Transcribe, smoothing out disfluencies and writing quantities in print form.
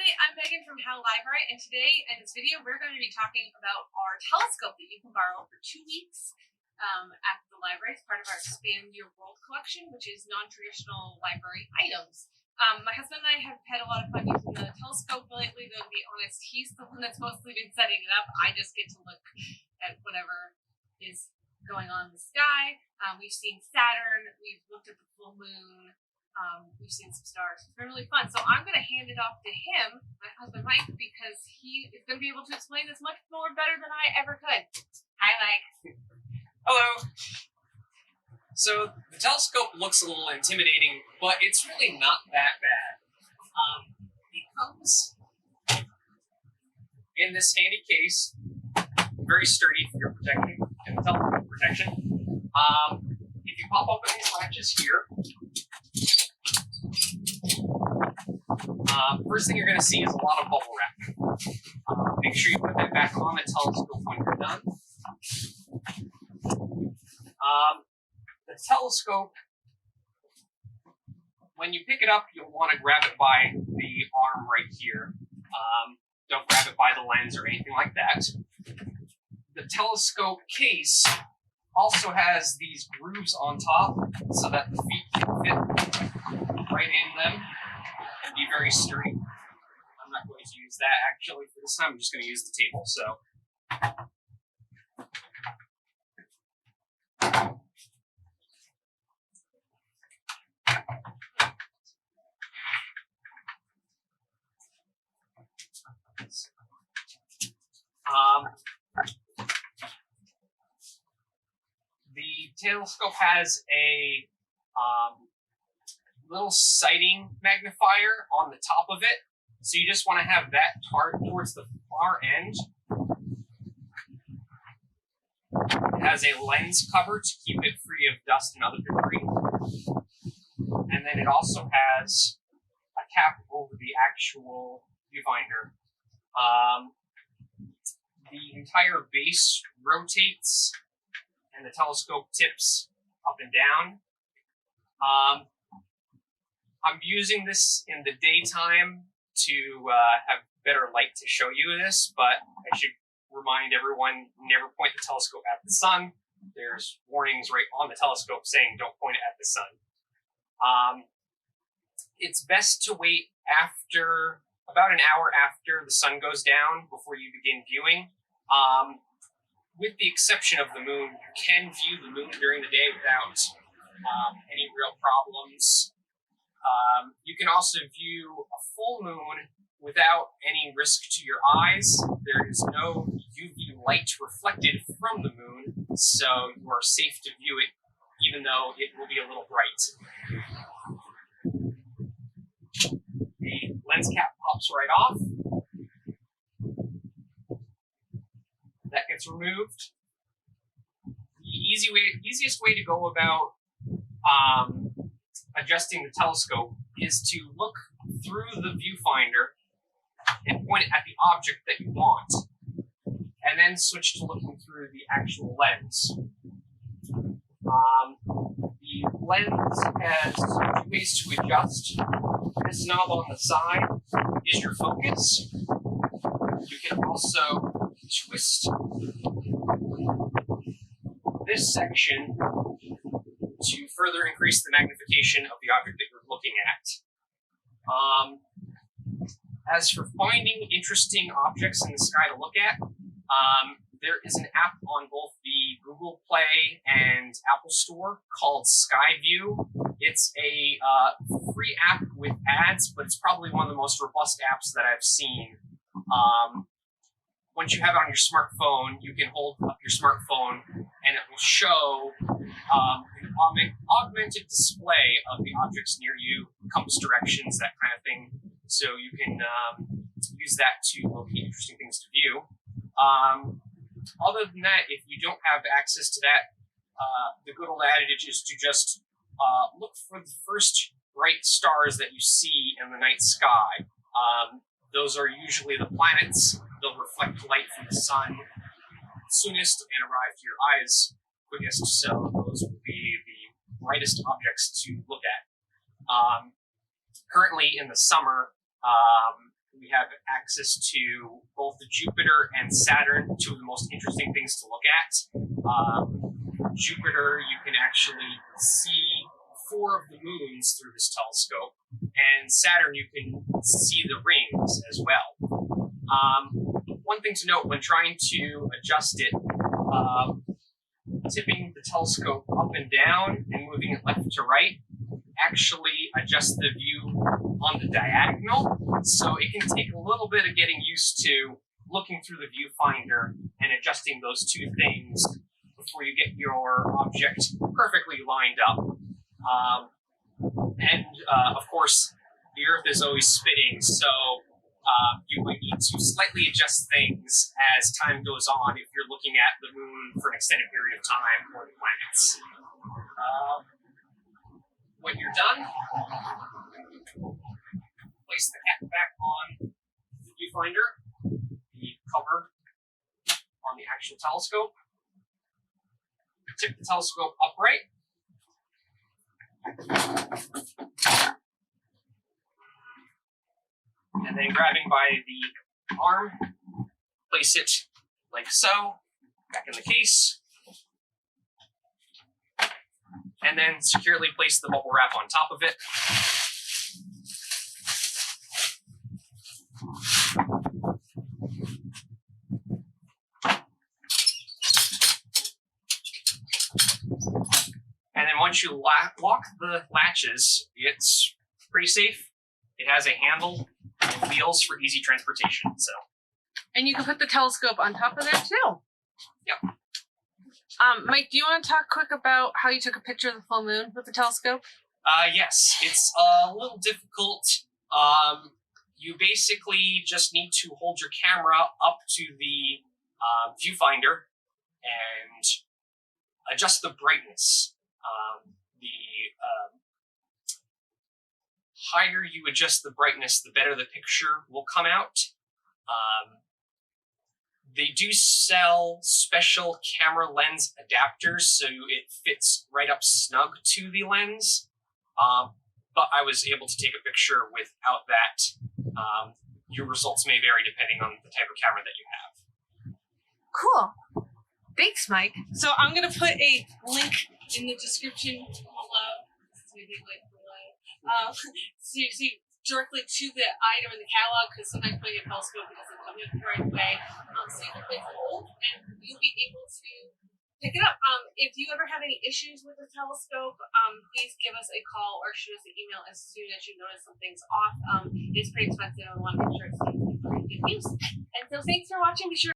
I'm Megan from Howe Library, and today in this video we're going to be talking about our telescope that you can borrow for 2 weeks at the library as part of our Expand Your World collection, which is non-traditional library items. My husband and I have had a lot of fun using the telescope lately, though to be honest, he's the one that's mostly been setting it up. I just get to look at whatever is going on in the sky. We've seen Saturn, we've looked at the full moon, we've seen some stars. It's been really fun. So I'm going to hand it off to him, my husband Mike, because he is going to be able to explain this much more better than I ever could. Hi, Mike. Hello. So the telescope looks a little intimidating, but it's really not that bad. It comes in this handy case, very sturdy for your protection and telescope protection. If you pop open these latches here, first thing you're going to see is a lot of bubble wrap. Make sure you put that back on the telescope when you're done. The telescope, when you pick it up, you'll want to grab it by the arm right here. Don't grab it by the lens or anything like that. The telescope case also has these grooves on top so that the feet can fit right in them and be very sturdy. I'm not going to use that actually for this time. I'm just going to use the table. So the telescope has a little sighting magnifier on the top of it, so you just want to have that towards the far end. It has a lens cover to keep it free of dust and other debris, and then it also has a cap over the actual viewfinder. The entire base rotates and the telescope tips up and down. I'm using this in the daytime to have better light to show you this, but I should remind everyone, never point the telescope at the sun. There's warnings right on the telescope saying don't point it at the sun. It's best to wait about an hour after the sun goes down before you begin viewing. With the exception of the moon, you can view the moon during the day without any real problems. You can also view a full moon without any risk to your eyes. There is no UV light reflected from the moon, so you are safe to view it, even though it will be a little bright. The lens cap pops right off. That gets removed. The easiest way to go about adjusting the telescope is to look through the viewfinder and point it at the object that you want, and then switch to looking through the actual lens. The lens has 2 ways to adjust. This knob on the side is your focus. You can also twist this section to further increase the magnification of the object that you're looking at. As for finding interesting objects in the sky to look at, there is an app on both the Google Play and Apple Store called SkyView. It's a free app with ads, but it's probably one of the most robust apps that I've seen. Once you have it on your smartphone, you can hold up your smartphone and it will show an augmented display of the objects near you, compass directions, that kind of thing. So you can use that to locate interesting things to view. Other than that, if you don't have access to that, the good old adage is to just look for the first bright stars that you see in the night sky. Those are usually the planets. They'll reflect light from the sun soonest and arrive to your eyes quickest, so those will be the brightest objects to look at. Currently in the summer, we have access to both Jupiter and Saturn, two of the most interesting things to look at. Jupiter, you can actually see 4 of the moons through this telescope, and Saturn, you can see the rings as well. One thing to note when trying to adjust it, tipping the telescope up and down and moving it left to right actually adjusts the view on the diagonal, so it can take a little bit of getting used to looking through the viewfinder and adjusting those two things before you get your object perfectly lined up. Of course, the Earth is always spinning, so you would need to slightly adjust things as time goes on if you're looking at the moon for an extended period of time or the planets. When you're done, place the cap back on the viewfinder, the cover on the actual telescope, tip the telescope upright, and then grabbing by the arm, place it like so, back in the case, and then securely place the bubble wrap on top of it. And then once you lock the latches, it's pretty safe. It has a handle and wheels for easy transportation. So, And you can put the telescope on top of there too. Yep. Mike, do you want to talk quick about how you took a picture of the full moon with the telescope? Yes, it's a little difficult. You basically just need to hold your camera up to the viewfinder and adjust the brightness. Higher you adjust the brightness, the better the picture will come out. They do sell special camera lens adapters, so it fits right up snug to the lens. But I was able to take a picture without that. Your results may vary depending on the type of camera that you have. Cool. Thanks, Mike. So I'm going to put a link in the description below. So you see directly to the item in the catalog, because sometimes putting a telescope it doesn't come in the right way. So you can place a hold and you'll be able to pick it up. If you ever have any issues with the telescope, please give us a call or shoot us an email as soon as you notice something's off. It's pretty expensive and we want to make sure it's in good use. And so thanks for watching. Be sure